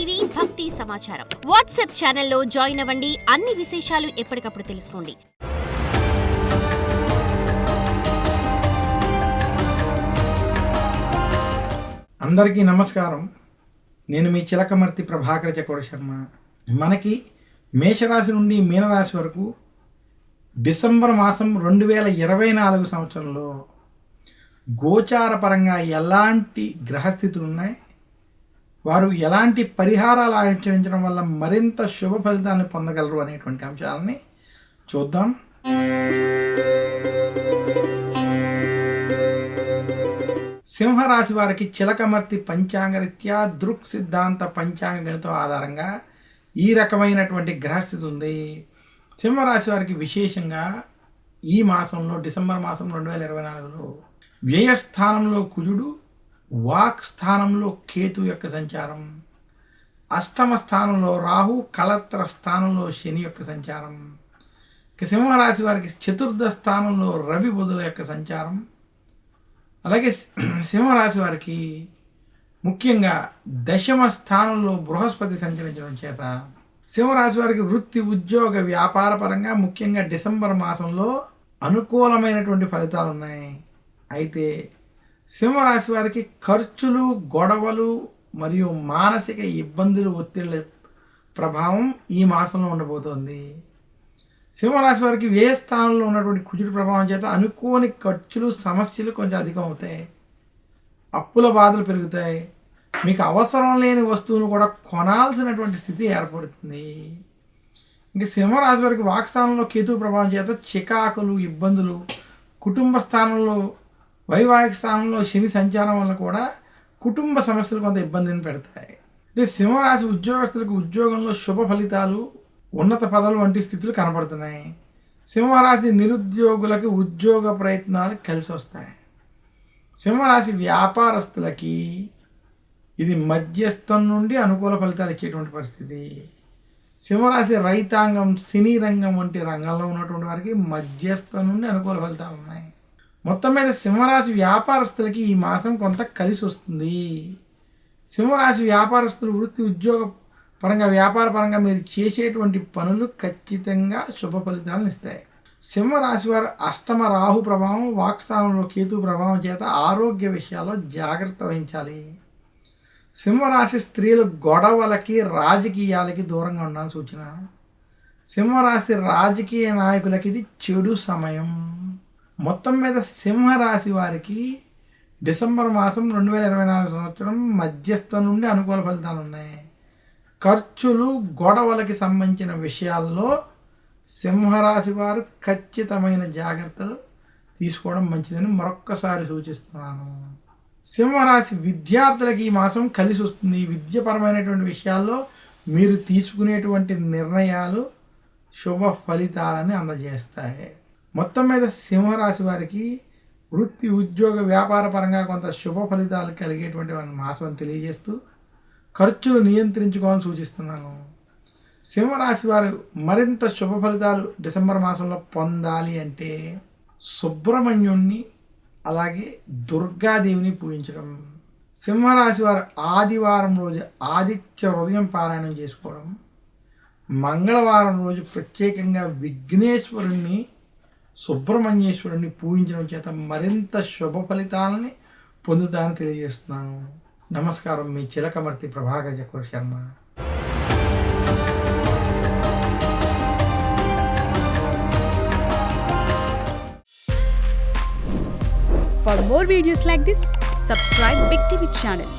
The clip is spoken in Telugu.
టీవీ భక్తి సమాచారం వాట్సాప్ ఛానల్లో జాయిన్ అవ్వండి. అన్ని విశేషాలు ఎప్పటికప్పుడు తెలుసుకోండి. అందరికీ నమస్కారం. నేను మీ చిలకమర్తి ప్రభాకర్ చక్రవర్తి శర్మ. మనకి మేషరాశి నుండి మీనరాశి వరకు డిసెంబర్ మాసం 2024 సంవత్సరంలో గోచార పరంగా ఎలాంటి గ్రహస్థితులు ఉన్నాయి, వారు ఎలాంటి పరిహారాలు ఆచరించడం వల్ల మరింత శుభ ఫలితాలను పొందగలరు అనేటువంటి అంశాలని చూద్దాం. సింహరాశి వారికి చిలకమర్తి పంచాంగరీత్యా దృక్ సిద్ధాంత పంచాంగ గణితం ఆధారంగా ఈ రకమైనటువంటి గ్రహస్థితి ఉంది. సింహరాశి వారికి విశేషంగా ఈ మాసంలో డిసెంబర్ మాసం 2024లో వ్యయస్థానంలో కుజుడు, వాక్ స్థానంలో కేతు యొక్క సంచారం, అష్టమ స్థానంలో రాహు, కళత్ర స్థానంలో శని యొక్క సంచారం, సింహరాశి వారికి చతుర్థ స్థానంలో రవి బుధుల యొక్క సంచారం, అలాగే సింహరాశి వారికి ముఖ్యంగా దశమ స్థానంలో బృహస్పతి సంచరించడం చేత సింహరాశి వారికి వృత్తి, ఉద్యోగ, వ్యాపార పరంగా ముఖ్యంగా డిసెంబర్ మాసంలో అనుకూలమైనటువంటి ఫలితాలు ఉన్నాయి. అయితే సింహరాశి వారికి ఖర్చులు, గొడవలు మరియు మానసిక ఇబ్బందులు, ఒత్తిళ్ల ప్రభావం ఈ మాసంలో ఉండబోతోంది. సింహరాశి వారికి వ్యయ స్థానంలో ఉన్నటువంటి కుజుడి ప్రభావం చేత అనుకోని ఖర్చులు, సమస్యలు కొంచెం అధికం అవుతాయి. అప్పుల బాధలు పెరుగుతాయి. మీకు అవసరం లేని వస్తువును కూడా కొనాల్సినటువంటి స్థితి ఏర్పడుతుంది. ఇంక సింహరాశి వారికి వాక్ స్థానంలో కేతు ప్రభావం చేత చికాకులు, ఇబ్బందులు, కుటుంబ స్థానంలో వైవాహిక స్థానంలో శని సంచారం వల్ల కూడా కుటుంబ సమస్యలు కొంత ఇబ్బందిని పెడతాయి. ఇదే సింహరాశి ఉద్యోగస్తులకు ఉద్యోగంలో శుభ ఫలితాలు, ఉన్నత పదవులు వంటి స్థితులు కనబడుతున్నాయి. సింహరాశి నిరుద్యోగులకి ఉద్యోగ ప్రయత్నాలు కలిసి వస్తాయి. సింహరాశి వ్యాపారస్తులకి ఇది మధ్యస్థం నుండి అనుకూల ఫలితాలు ఇచ్చేటువంటి పరిస్థితి. సింహరాశి రైతాంగం, సినీ రంగం వంటి రంగాల్లో ఉన్నటువంటి వారికి మధ్యస్థం నుండి అనుకూల ఫలితాలు ఉన్నాయి. మొత్తం మీద సింహరాశి వ్యాపారస్తులకి ఈ మాసం కొంత కలిసి వస్తుంది. సింహరాశి వ్యాపారస్తులు వృత్తి, ఉద్యోగ పరంగా, వ్యాపార పరంగా మీరు చేసేటువంటి పనులు ఖచ్చితంగా శుభ ఫలితాలను ఇస్తాయి. సింహరాశి వారు అష్టమ రాహు ప్రభావం, వాక్స్థానంలో కేతు ప్రభావం చేత ఆరోగ్య విషయాల్లో జాగ్రత్త వహించాలి. సింహరాశి స్త్రీలు గొడవలకి, రాజకీయాలకి దూరంగా ఉండాలని సూచన. సింహరాశి రాజకీయ నాయకులకి ఇది చెడు సమయం. మొత్తం మీద సింహరాశి వారికి డిసెంబర్ మాసం 2024 సంవత్సరం మధ్యస్థం నుండి అనుకూల ఫలితాలు ఉన్నాయి. ఖర్చులు, గొడవలకి సంబంధించిన విషయాల్లో సింహరాశి వారు ఖచ్చితమైన జాగ్రత్తలు తీసుకోవడం మంచిదని మరొక్కసారి సూచిస్తున్నాను. సింహరాశి విద్యార్థులకి ఈ మాసం కలిసి వస్తుంది. విద్యాపరమైనటువంటి విషయాల్లో మీరు తీసుకునేటువంటి నిర్ణయాలు శుభ ఫలితాలని అందజేస్తాయి. మొత్తం మీద సింహరాశి వారికి వృత్తి, ఉద్యోగ, వ్యాపార పరంగా కొంత శుభ ఫలితాలు కలిగేటువంటి మాసం అని తెలియజేస్తూ ఖర్చులు నియంత్రించుకోవాలని సూచిస్తున్నాను. సింహరాశి వారు మరింత శుభ ఫలితాలు డిసెంబర్ మాసంలో పొందాలి అంటే సుబ్రహ్మణ్యుణ్ణి, అలాగే దుర్గాదేవిని పూజించడం, సింహరాశి వారు ఆదివారం రోజు ఆదిత్య హృదయం పారాయణం చేసుకోవడం, మంగళవారం రోజు ప్రత్యేకంగా విఘ్నేశ్వరుణ్ణి, సుబ్రహ్మణ్యేశ్వరుణ్ణి పూజించడం చేత మరింత శుభ ఫలితాలని పొందుతానని తెలియజేస్తున్నాను. నమస్కారం. మీ చిలకమర్తి ప్రభాకర్ చక్రవర్తి Sharma. For more videos like this, subscribe Big TV channel.